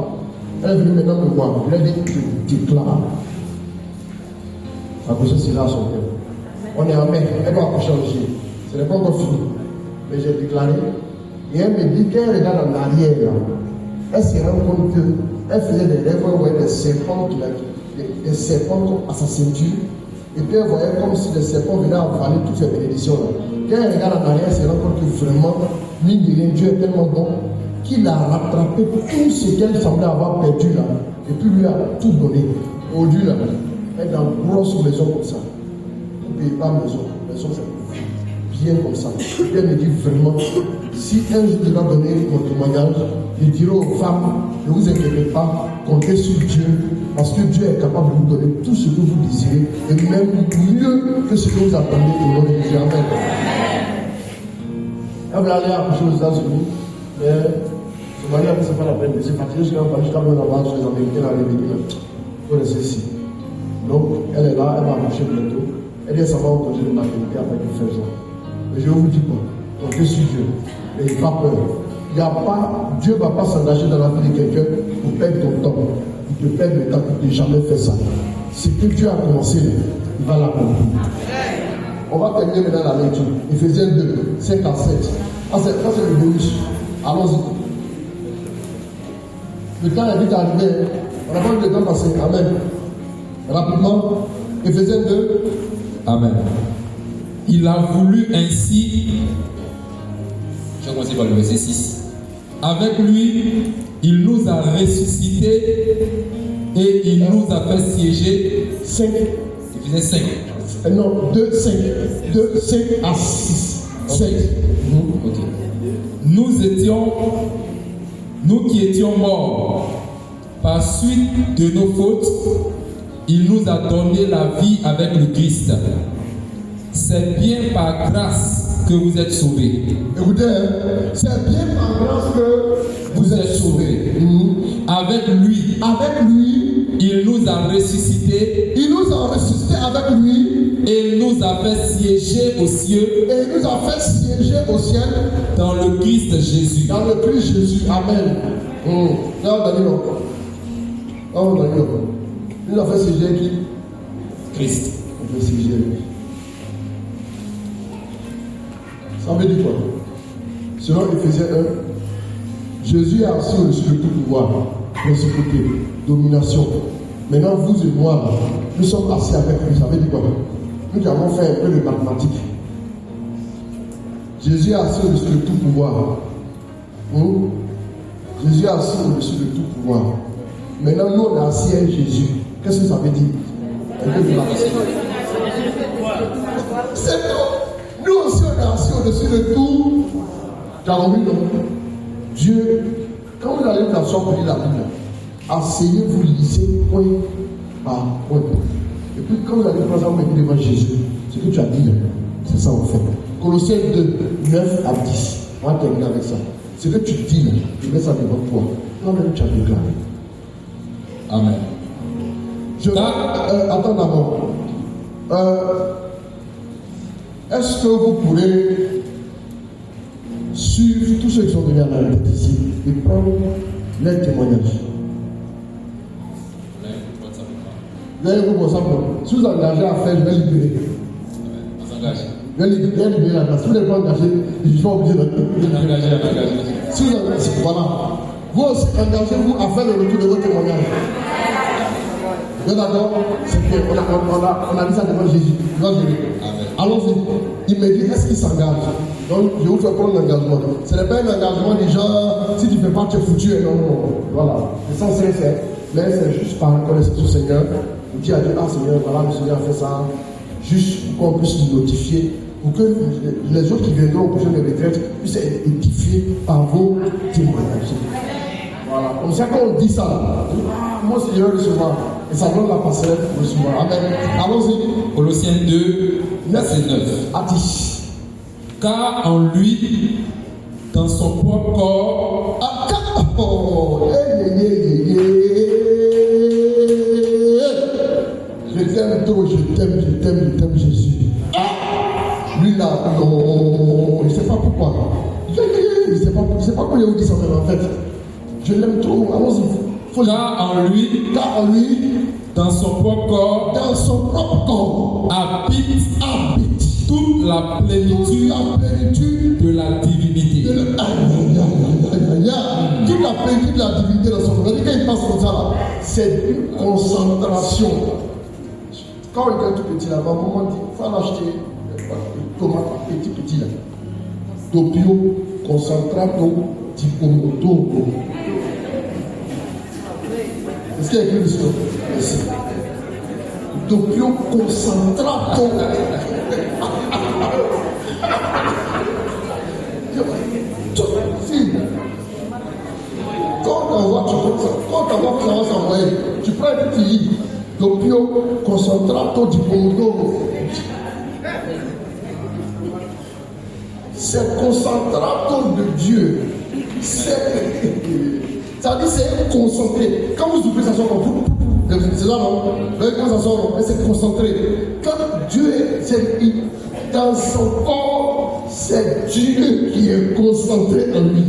Elle est venue maintenant me voir. Il a dit, je déclare. La grossesse est là à son cœur. On est en mai, elle va accoucher en juillet. Ce n'est pas encore fini. Mais j'ai déclaré Et elle me dit qu'elle regarde en arrière, elle se rend compte qu'elle faisait des rêves, elle voyait des serpents à sa ceinture. Et puis elle voyait comme si les serpents venaient avaler toutes ces bénédictions-là. Quand elle regarde en arrière, elle se rend compte que vraiment, mine de rien, Dieu est tellement bon qu'il a rattrapé tout ce qu'elle semblait avoir perdu là. Et puis lui a tout donné. Aujourd'hui là, elle est dans une grosse maison comme ça. Vous ne payez pas maison. Maison c'est bien comme ça. Et puis elle me dit vraiment, si un jour il va donner mon témoignage, je dirai aux femmes, ne vous inquiétez pas, comptez sur Dieu, parce que Dieu est capable de vous donner tout ce que vous désirez, et même mieux que ce que vous attendez au nom de Dieu. Amen. Elle voulait aller accoucher aux États-Unis, mais son mari a dit c'est pas la peine, c'est fatigué jusqu'à même là-bas, sur les Américains, elle allait venir. Il faut rester ici. Donc, elle est là, elle va accoucher bientôt. Elle dit ça va au congé de maternité avec une femme. Mais je vous dis quoi, comptez sur Dieu. Et pas peur. Dieu ne va pas s'engager dans la vie de quelqu'un pour perdre ton temps, pour te perdre le temps, pour ne jamais faire ça. Ce que Dieu a commencé, il va l'accomplir. On va terminer maintenant la lecture. Ephésiens 2, 5 à 7. Ça c'est le bonus. Allons-y. Le temps est vite arrivé. On n'a pas eu le temps passer. Amen. Rapidement. Ephésiens 2. Amen. Il a voulu ainsi. Je vais commencer par le verset 6. Avec lui, il nous a ressuscités et il nous a fait siéger. 5. Il faisait 5. Non, 2, 5. 2, 5 à 6. 5. Ok. Nous qui étions morts par suite de nos fautes, il nous a donné la vie avec le Christ. C'est bien par grâce que vous êtes sauvés. Écoutez, c'est bien par grâce que vous êtes sauvés. Avec lui, il nous a ressuscités. Il nous a ressuscités avec lui. Et il nous a fait siéger aux cieux. Et il nous a fait siéger au ciel. Dans le Christ Jésus. Dans le Christ Jésus. Amen. Là, Daniel. Il nous a fait siéger qui? Christ. On fait siéger lui. Ça veut dire quoi? Selon Ephésiens 1, Jésus est assis au-dessus de tout pouvoir, principauté, domination. Maintenant, vous et moi, nous sommes assis avec lui. Ça veut dire quoi? Nous qui avons fait un peu de mathématiques. Jésus est assis au-dessus de tout pouvoir. Jésus est assis au-dessus de tout pouvoir. Maintenant, nous, on est assis avec Jésus. Qu'est-ce que ça veut dire? Un peu de mathématiques. C'est tout. Nous aussi, on est assis au-dessus de tout. Tu as compris, non? Dieu, quand vous allez vous asseoir pour lire la Bible, asseyez-vous, lisez point par point. Et puis, quand vous allez prendre ça, vous mettez devant Jésus. Ce que tu as dit là, c'est ça en fait. Colossiens 2, 9 à 10. On va terminer avec ça. Ce que tu dis là, tu mets ça devant toi. Toi-même, tu as déclaré. Amen. Attends d'abord. Est-ce que vous pourrez suivre tous ceux qui sont venus à la tête ici et prendre les témoignages? Vous avez un groupe WhatsApp. Si vous engagez à faire, je vais libérer. On s'engage. Je vais libérer la place. Si vous n'êtes pas engagé, je suis pas obligé de Engagé. Si vous engagez, voilà. Vous aussi, engagez-vous à faire le retour de vos témoignages. Vous êtes d'accord? C'est bien. On a dit ça devant Jésus. Allons-y. Il me dit, est-ce qu'il s'engage? Donc, je vous fais prendre l'engagement. Ce n'est pas un engagement des gens, si tu ne fais pas, tu es foutu. Non. Voilà. C'est ça, c'est fait. Mais c'est juste par reconnaissance au Seigneur. Vous dites à Dieu, ah Seigneur, voilà, le Seigneur a fait ça. Juste pour qu'on puisse nous notifier. Pour que les autres qui viendront au prochain de retraite puissent être édifiés par vos témoignages. Voilà. Comme ça, quand on dit ça, moi, Seigneur, recevoir. Et ça donne la passerelle pour recevoir. Amen. Allons-y. Colossiens 2, verset 9. À 10. Car en lui, dans son propre corps, je t'aime trop, je t'aime Jésus. Lui là, non, je ne sais pas pourquoi. Je ne sais pas pourquoi il vous dit ça en fait. Je l'aime trop, allons-y. car en lui, dans son propre corps, habite toute la plénitude de la divinité. Toute la plénitude de la divinité dans son nom. Quand il passe comme ça, là, c'est une concentration. Quand on est tout petit là, maman dit il faut l'acheter tomate petit là. Doppio concentrato di pomodoro. Est-ce qu'il y a écrit ici? Merci. Doppio concentrato. Si. Quand on voit que ça va s'envoyer, tu prends un petit livre. Doppio concentrato di pomodoro. C'est concentrato de Dieu. Ça dit c'est concentré. Quand vous ouvrez, ça sort en vous. C'est là, non? Quand ça sort, c'est concentré. Quand Dieu est dans son corps, c'est Dieu qui est concentré en lui.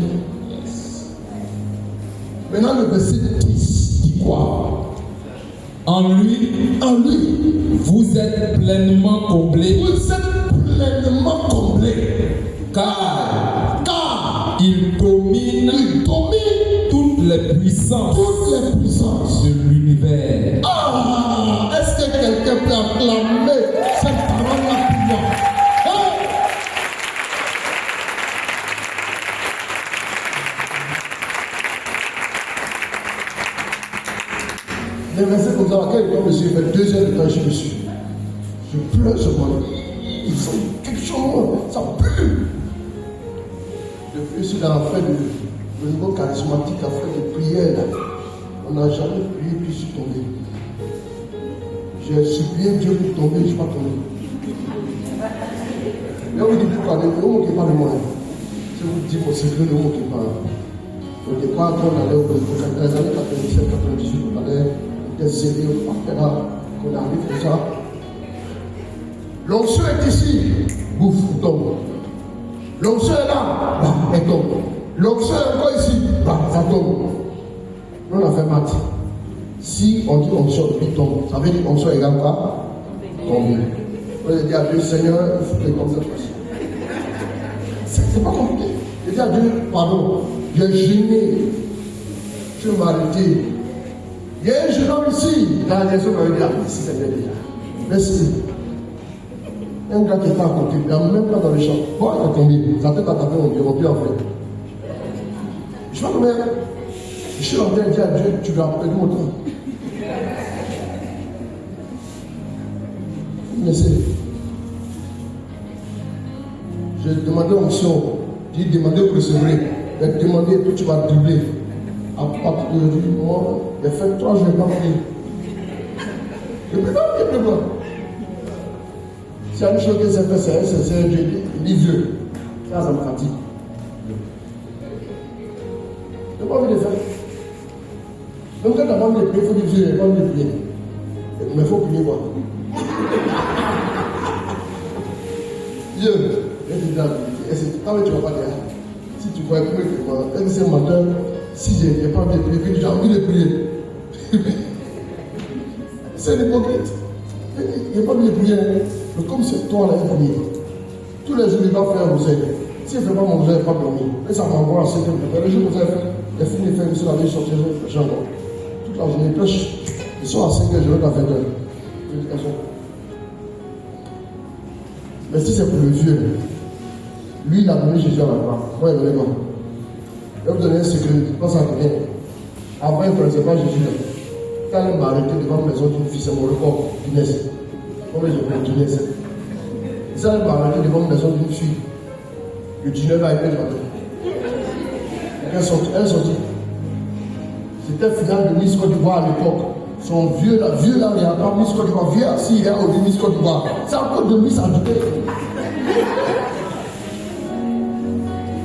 Maintenant, le verset 10 dit quoi? En lui, vous êtes pleinement comblés. Vous êtes pleinement comblés. Car il domine toutes les puissances de l'univers. Ah, est-ce que quelqu'un peut acclamer cette parole-là pour moi? Les versets comme ça, quand il tombe dessus, il fait 2 heures de temps, je me suis. Je pleure ce moment. Il faut quelque chose, ça pue. Depuis, je suis dans la fin du niveau charismatique, la fin de prière. On n'a jamais prié, puis je suis tombé. J'ai supplié Dieu pour tomber, je ne suis pas tombé. Mais on me dit pourquoi, le mot qui parle de moi. Je vous dis mon secret, le mot qui parle. Au départ, quand on allait au dans les années 97-98, on allait des zélés au partenariat, qu'on arrive comme ça. L'onction est ici, bouffe, tombe. L'onction est là, bah, elle tombe. L'onction est encore ici, bah, ça tombe. Nous, on a fait maths. Si on dit onction, puis tombe, ça veut dire onction égale quoi? Tomber. On a dit à Dieu, Seigneur, il faut que comme ça passe. C'est pas compliqué. J'ai dit à Dieu, pardon, j'ai gêné. Tu m'as arrêté. Il y a un jeune homme ici. Dans la maison, on m'a dit, ah, ici, c'est bien déjà. Merci. Un gars qui était à côté, il n'a même pas dans le champ. Bon, il a tombé. Sa tête a tapé mon bureau, puis en fait. Je sais pas combien. Je suis en train de dire à Dieu, tu vas perdu mon temps. Merci. J'ai demandé aux missions, j'ai demandé au recevoir, j'ai demandé que tu vas doubler. À partir de moi, j'ai fait 3 jours, je n'ai pas prié. Je ne peux pas prier, s'il y a une chose que c'est fait, c'est un Dieu, il est vieux. Ça me fatigue. Je n'ai pas envie de faire. Donc quand tu n'as pas envie de prier, il faut dire Dieu, je n'ai pas envie de prier. Mais il faut prier quoi? Dieu, quand tu ne vas pas dire, si tu vois prier, est-ce que c'est un matin, si je n'ai pas envie de prier, j'ai envie de prier. C'est l'hypocrite. Il n'y a pas envie de prier. Mais comme c'est toi là, il prie. Tous les jours, il va faire un rosaire. S'il ne fait pas mon rosaire, il ne va pas dormir. Et ça m'envoie à 5 heures. Le jour où vous avez fait, il a fini de faire une seule année, sortir, je encore. Toute la journée, pêche. Ils sont à 5 heures, je vais à 20 heures. Mais si c'est pour le vieux, lui, il a donné Jésus à la croix. Moi, il ne donnait pas. Il va vous donner un secret, pas ça rien. Avant, il ne connaissait pas Jésus. Quand il m'a arrêté devant la maison d'une fille, c'est mon record, Inès. Comment je peux Inès? Ça, il m'a arrêté devant la maison d'une fille. Le 19 a été le matin. Elle est sortie. C'était final de Miss Côte d'Ivoire à l'époque. Son vieux là, il n'y a pas Miss Côte d'Ivoire. Vieux assis, il est au Miss Côte d'Ivoire. C'est encore de Miss à douter.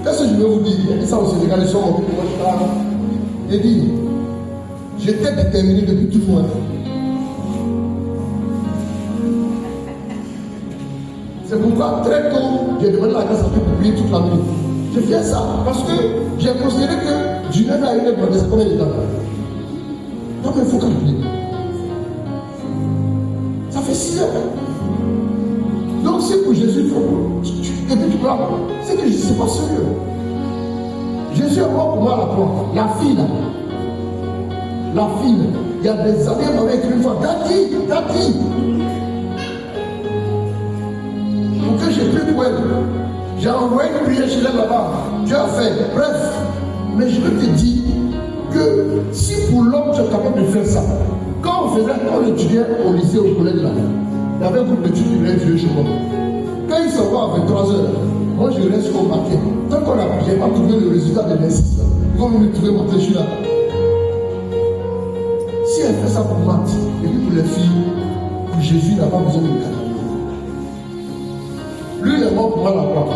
Qu'est-ce que je veux vous dire? Il dit ça au Sénégal, ils sont montés pour moi, je parle. Il dit, j'étais déterminé depuis toujours. C'est pourquoi très tôt, j'ai demandé la grâce à Dieu pour prier toute la nuit. J'ai fait ça parce que j'ai considéré que du 9 à 1 heure, c'est combien de temps? Donc il faut calculer. Ça fait 6 heures. Donc si Si pour Jésus, et puis tu pleures, c'est que c'est pas sérieux. Jésus est mort pour moi à la croix. La fille, il y a des années, elle m'avait écrit une fois, Daddy, pour que j'ai pris pour elle. J'ai envoyé une prière chez elle là-bas. Dieu a fait. Bref, mais je veux te dire que si pour l'homme tu es capable de faire ça, quand on étudiait au lycée, au collège là, il y avait un groupe d'études qui venait étudier chez moi. Quand ils s'en vont à 23h, moi je reste au paquet. Tant qu'on n'a pas trouvé le résultat de l'insistance, ils vont me trouver mon téchu là. Si elle fait ça pour Matt, et puis pour les filles, pour Jésus, il n'a pas besoin de me canaliser. Lui, il est mort pour moi à la croix.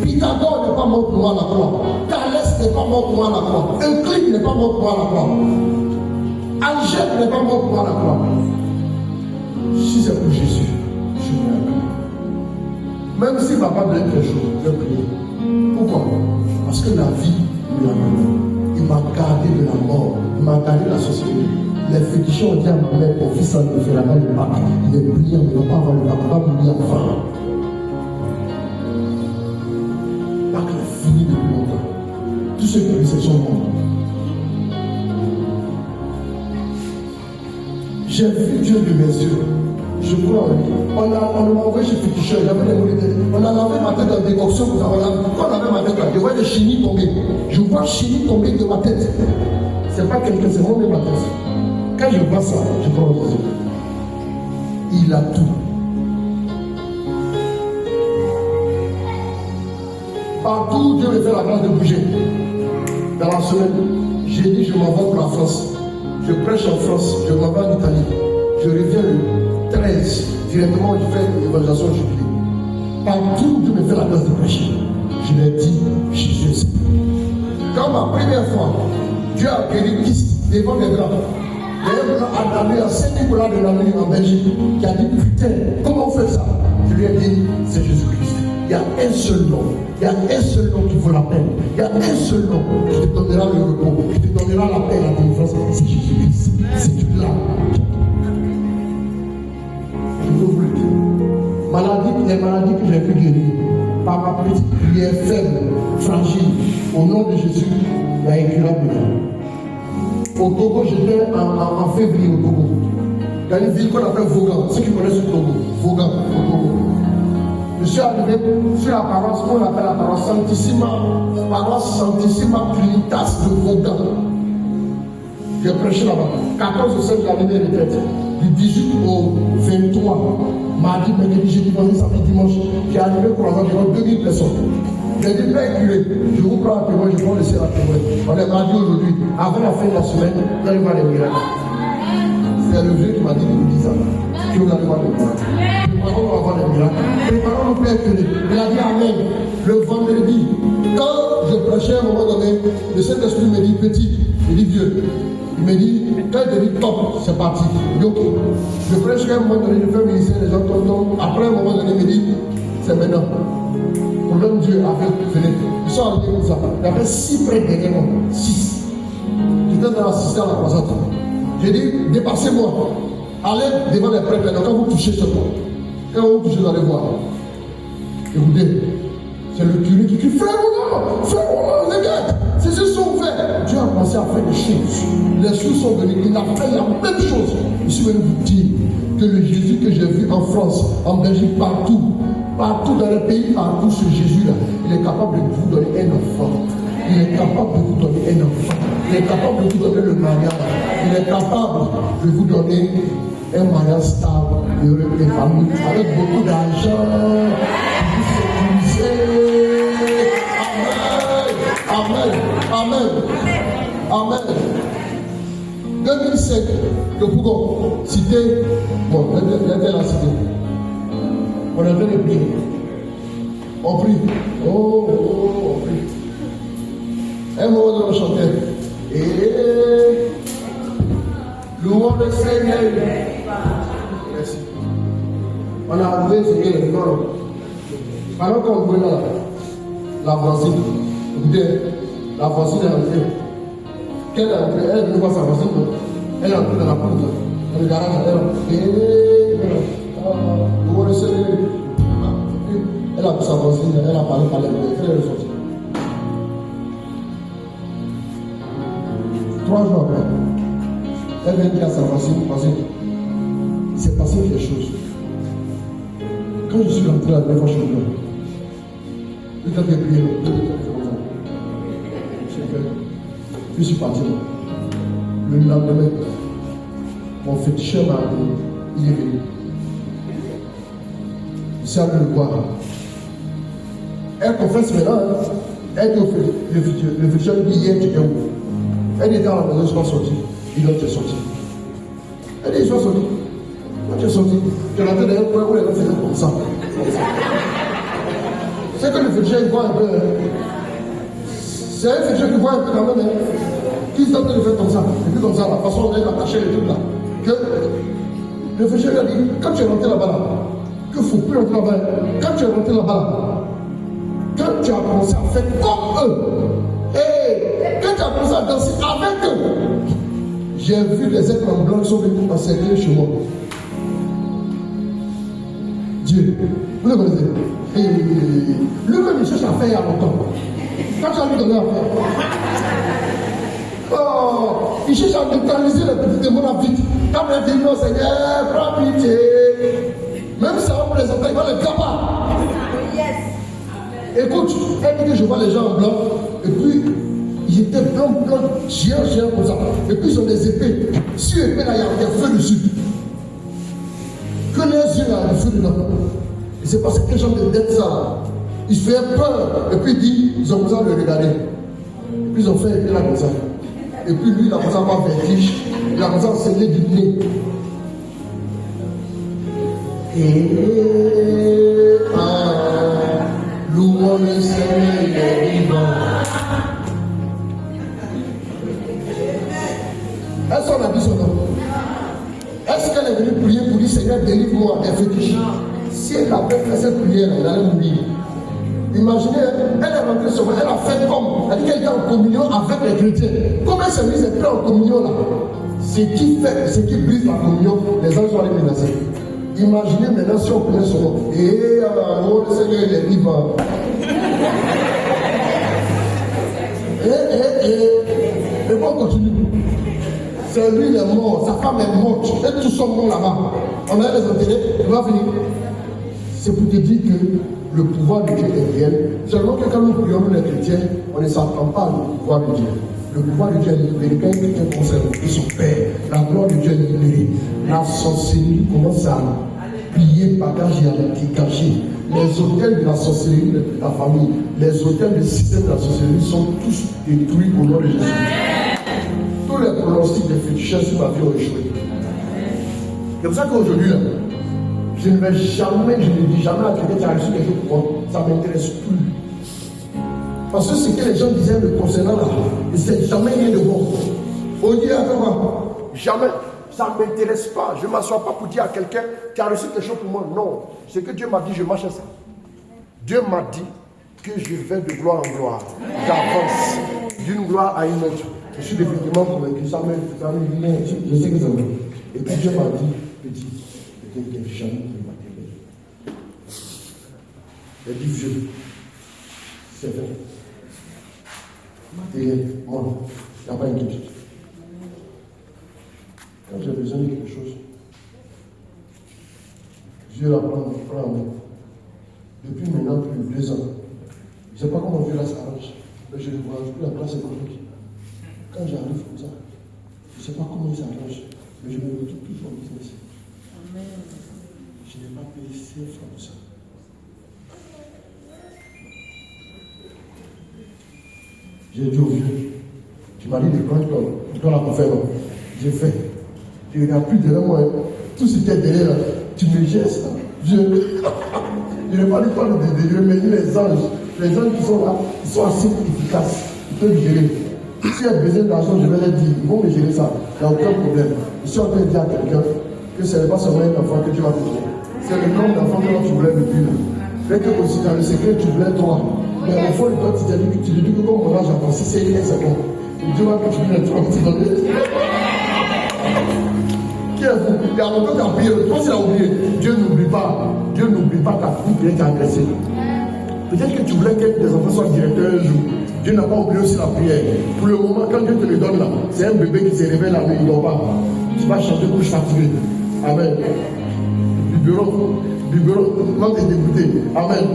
Pythagore n'est pas mort pour moi à la croix. Thalès n'est pas mort pour moi à la croix. Euclide n'est pas mort pour moi à la croix. Algèbre n'est pas mort pour moi à la croix. Si c'est pour Jésus, je vais aller. Même s'il ne va pas donner quelque chose, je vais prier. Pourquoi? Parce que la vie lui a donné. Il m'a gardé de la mort. Il m'a gardé de la société. Les féticheurs ont dit à ma mère, ton fils a fait la main du bac. Il est brillant, il ne va pas avoir le bac, il va mourir enfin. Le bac est fini depuis longtemps. Tous ceux qui ont sont morts. J'ai vu Dieu de mes yeux. Je crois en lui. On m'a envoyé chez féticheur, j'avais des molécules. On a lavé ma tête en décoction. Quand on avait ma tête là, je vois des chenilles tomber. Je vois chenilles tomber de ma tête. C'est pas quelqu'un, c'est moi de ma tête. Quand je vois ça, je crois en Jésus. Il a tout. Partout, Dieu me fait la grâce de bouger. Dans la semaine, j'ai dit je m'en vais pour la France. Je prêche en France, je m'en vais en Italie. Je reviens le 13, directement je fais l'évangélisation jubilée. Partout, Dieu me fait la grâce de prêcher. Je l'ai dit, Jésus. Quand ma première fois, Dieu a guéri 10 devant les grands. Il y a un blanc attardé à Saint-Nicolas de la nuit en Belgique qui a dit putain, comment on fait ça? Je lui ai dit, c'est Jésus-Christ. Il y a un seul nom. Il y a un seul nom qui vaut la peine. Il y a un seul nom qui te donnera le repos, qui te donnera la paix et la délivrance. C'est Jésus-Christ. C'est tout là. Je veux vous le dire. Les maladies que j'ai pu guérir par ma petite prière faible, fragile, au nom de Jésus, il y a incurable de vie. Au Togo, j'étais en février au Togo. Il y a une ville qu'on appelle Vaughan. Ceux qui connaissent le Togo, Vaughan, au Togo. Je suis arrivé sur la paroisse qu'on appelle la paroisse Santissima Trinitas de Vaughan. J'ai prêché là-bas. 14 au 5 de l'année de retraite. Du 18 au 23, mardi, mercredi, jeudi, vendredi, samedi, dimanche. J'ai arrivé croisant environ 2000 personnes. J'ai dit, Père curé, je vous prends un témoin, je prends le ciel à témoin. On est mardi aujourd'hui. Avant la fin de la semaine, vous allez voir les miracles. C'est le vieux qui m'a dit de vous dire ça. Que vous allez voir les miracles. Préparons-nous à voir les miracles. Préparons-nous, Père curé. Il a dit Amen. Le vendredi, quand je prêchais à un moment donné, le Saint-Esprit me dit petit, il dit vieux. Il me dit, quand il te dit top, c'est parti. Il dit ok. Je prêche à un moment donné, je fais ministère, les gens tombent. Après un moment donné, il me dit, c'est maintenant. Pour l'homme Dieu avait venu. Ils sont arrivés comme ça. Il y avait 6 prêtres derrière moi. 6. J'étais dans l'assistance à la croisade. J'ai dit, dépassez-moi. Allez devant les prêtres. Donc quand vous touchez ce point, quand vous touchez, vous allez voir. Écoutez, c'est le curé qui dit, frère Roland, les gars, ces choses sont ouverts. Dieu a pensé à faire des choses. Les choses sont venues. Il a fait la même chose. Je suis venu vous dire que le Jésus que j'ai vu en France, en Belgique, partout dans le pays, partout ce Jésus-là, il est capable de vous donner un enfant. Il est capable de vous donner un enfant. Il est capable de vous donner le mariage. Il est capable de vous donner un mariage stable, heureux, épanoui, avec beaucoup d'argent, vous sécuriser. Amen. Amen. Amen. 2005, le Pougon, cité, bon, il était la cité. On est en train de prier. On prie. On prie. Un moment donné, on chantait. Et louons le Seigneur. Merci. On a arrivé, Seigneur, le vivant. Pendant qu'on voit la voisine, écoutez, la voisine est entrée. Quelle est entrée? Elle est venue voir sa voisine. Elle est entrée dans la porte. Dans le garage, elle est entrée. Louons le Seigneur. Elle a pris sa voisine, elle a parlé, elle est sortie. 3 jours après, elle vient dire à sa voisine, il s'est passé quelque chose. Quand je suis rentré la première fois chez moi, il a prié, je suis parti. Le lendemain, mon féticheur m'a appelé, il est venu. C'est à lui le voir. Elle confesse maintenant, hein. Elle dit au féticheur, il dit hier tu étais où? Elle était dans la maison, je suis pas sorti. Il dit, tu es sorti. Elle dit, je suis sorti. Quand tu es sorti, tu es rentré dans un coin où les gens faisaient comme ça. C'est que le féticheur, il voit un peu. C'est un féticheur qui voit un peu quand même. Qui se tente de faire comme ça. Et puis comme ça, la façon dont elle a attaché les trucs là. Que le féticheur lui a dit, quand tu es rentré là-bas, là, qu'il ne faut plus rentrer là-bas. Quand tu es rentré là-bas, là, quand tu as commencé à faire comme eux, et quand tu as commencé à danser avec eux, j'ai vu des êtres en blanc qui sont venus encercler chez moi. Dieu, vous le connaissez. Lui-même, il cherche à faire il y a longtemps. Quand tu as lui donné à faire, oh, il cherche à neutraliser les petits démons à vite. Quand il dit non, Seigneur, prends pitié. Même si ça va présenter, il va le capable. Écoute, elle dit que je vois les gens en blanc, et puis ils étaient blancs, géants comme ça. Et puis ils ont des épées. Sur l'épée là, il y a un feu dessus. Que les yeux là, le feu dedans. Et c'est parce que les gens de tête ça, ils se faisaient peur. Et puis ils ont besoin de le regarder. Et puis ils ont fait épée là comme ça. Et puis lui, il a commencé à avoir vertige. Il a commencé à saigner du nez. Et louons le Seigneur, il est vivant. Est-ce qu'on a dit son nom? Est-ce qu'elle est venue prier pour dire Seigneur, délivre-moi des fétiches? Si elle avait fait cette prière, elle allait mourir. Imaginez, elle est rentrée sur moi, elle a fait comme, elle dit qu'elle était en communion avec les chrétiens. Comme elle s'est mise en communion là, ce qui brise la communion, les gens sont allés menacer. Imaginez maintenant si on connaît son nom. Et le Seigneur il est vivant. Et bon, on continue. C'est lui, il est mort, sa femme est morte, et tous sont morts là-bas. On a les enterrés, il va venir. C'est pour te dire que le pouvoir de Dieu est réel. Seulement que quand nous prions, nous les chrétiens, on ne s'attend pas au pouvoir de Dieu. Le pouvoir de Dieu est libéré. Quand quelqu'un concerne son Père, la gloire de Dieu est libérée. La sorcellerie commence à plier, bagage et à cacher. Les hôtels de la sorcellerie de ta famille, les hôtels du système de la sorcellerie sont tous détruits au nom de Jésus. Tous les pronostics des féticheurs sur ma vie ont échoué. C'est pour ça qu'aujourd'hui, je ne vais jamais, je ne dis jamais à quelqu'un qui a reçu quelque chose pour moi, ça ne m'intéresse plus. Parce que ce que les gens disaient me concernant là, c'est jamais rien de bon. On dit à toi, jamais, ça ne m'intéresse pas. Je ne m'assois pas pour dire à quelqu'un qui a reçu quelque chose pour moi. Non, ce que Dieu m'a dit, je marche à ça. Dieu m'a dit que je vais de gloire en gloire. J'avance d'une gloire à une autre. Je suis définitivement convaincu, ça me vient, je sais que ça me. Et puis Dieu m'a dit, petit, peut-être jamais pris ma télé. J'ai dit vieux, c'est vrai. Ma télé, moi, il n'y a pas d'inquiétude. Quand j'ai besoin de quelque chose, Dieu la prend en main. Depuis maintenant plus de 2 ans. Je ne sais pas comment Dieu la s'arrange, mais je ne vois plus la place économique. Quand j'arrive comme ça, je ne sais pas comment il s'arrange, mais je me retrouve tout en business. Amen. Je n'ai pas payé 5 francs pour ça. J'ai dit au vieux, tu m'as dit de prendre ton la pour faire, non. J'ai fait. Tu n'as plus derrière moi. Tout ce qui est derrière là, tu me gestes. Je n'ai pas dit quoi de Dieu, mais les anges qui sont là, ils sont assez efficaces. Ils peuvent gérer. Si j'ai besoin d'argent, je vais leur dire, ils vont me gérer ça. Il n'y a aucun problème. Je suis en train de dire à quelqu'un que ce n'est pas seulement un enfant que tu vas te donner. C'est le nombre d'enfants que tu voulais depuis là. Fait que aussi dans le secret, tu voulais 3. Mais au fond, toi, tu te dis que comme mon âge avance, si c'est 1 second, Dieu va continuer à te donner. Qui est fou? Il y a longtemps qu'il a prié, je pense qu'il a oublié. Dieu n'oublie pas ta fille qui est agressée. Peut-être que tu voulais que tes enfants soient directeurs un jour. Dieu n'a pas oublié aussi la prière. Pour le moment, quand Dieu te le donne là, c'est un bébé qui se réveille la nuit, il ne dort pas. Tu vas chanter couche fatiguée. Amen. Biberon, non, t'es dégoûté. Amen.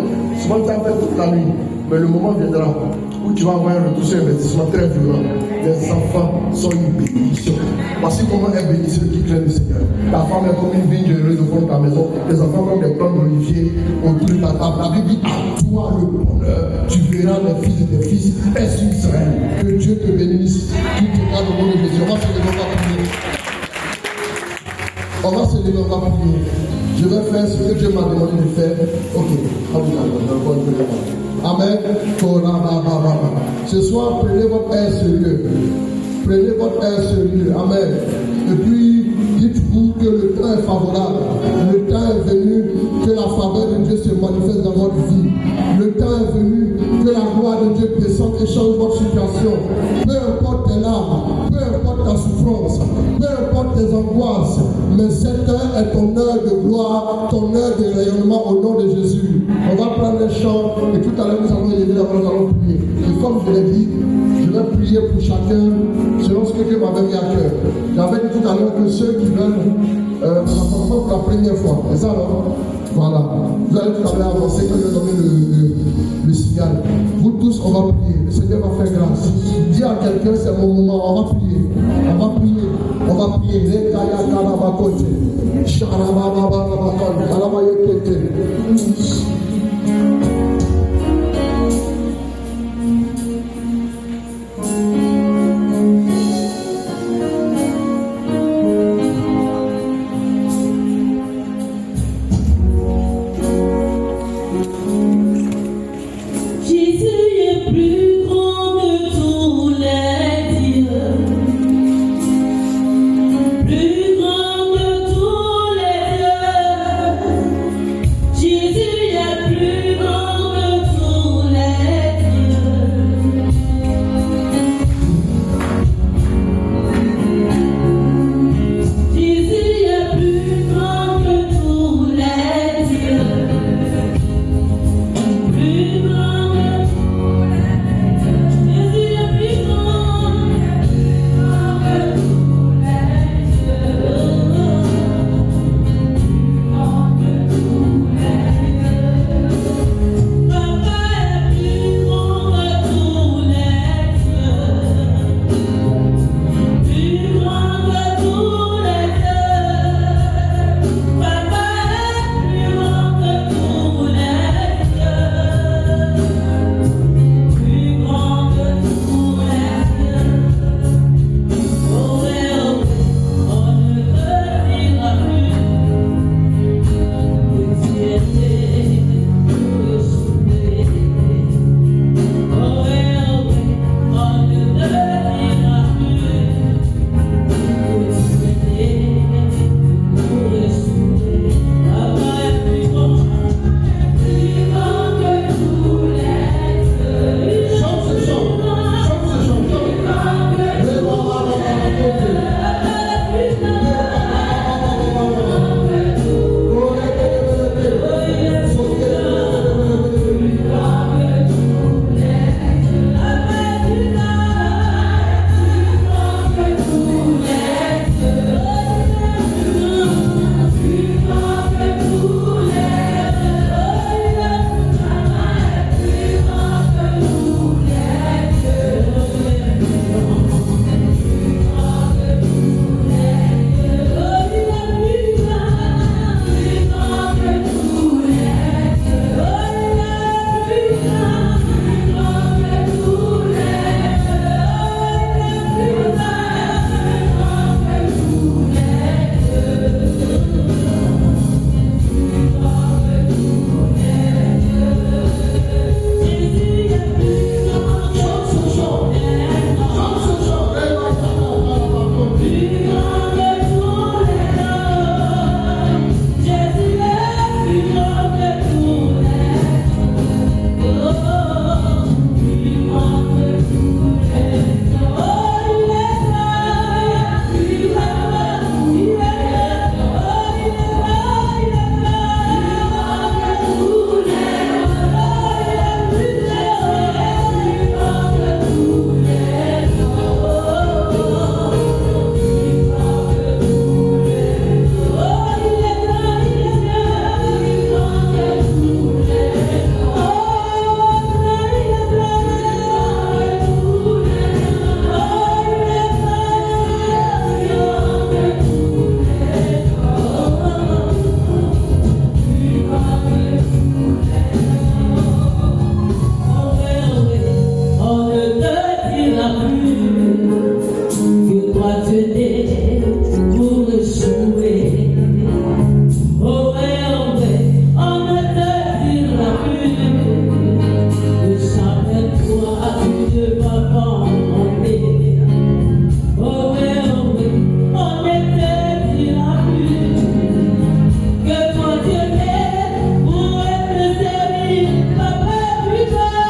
Souvent tu as fait toute la nuit, mais le moment viendra où tu vas avoir un retour sur investissement très violent. Les enfants sont une bénédiction. Voici comment est béni celui qui craint le Seigneur. Ta femme est comme une vigne heureuse au fond de ta maison. Tes enfants comme des plantes d'olivier autour de ta table. La Bible dit à toi le bonheur. Tu verras les fils de tes fils. Est-ce Israël? Que Dieu te bénisse. Tu te gardes au nom de Jésus. On va se lever, on va prier. Je vais faire ce que Dieu m'a demandé de faire. Ok. Amen. Ce soir, prenez votre air sérieux. Prenez votre air sérieux. Amen. Et puis, dites-vous que le temps est favorable. Le temps est venu que la faveur de Dieu se manifeste dans votre vie. Le temps est venu que la gloire de Dieu descende et change votre situation. Peu importe tes larmes, peu importe ta souffrance, peu importe tes angoisses, mais cette heure est ton heure de gloire, ton heure de rayonnement au nom de Jésus. On va prendre les chants et tout à l'heure nous allons élever d'abord, nous allons prier. Et comme je l'ai dit, je vais prier pour chacun selon ce que Dieu m'avait mis à cœur. J'avais dit tout à l'heure que ceux qui veulent l'enfant pour la première fois, c'est ça non? Voilà. Vous allez tout à l'heure avancer quand je vais donner le signal. Vous tous, on va prier. Le Seigneur va faire grâce. Dis à quelqu'un, c'est mon moment, on va prier. On va prier. On va prier. Les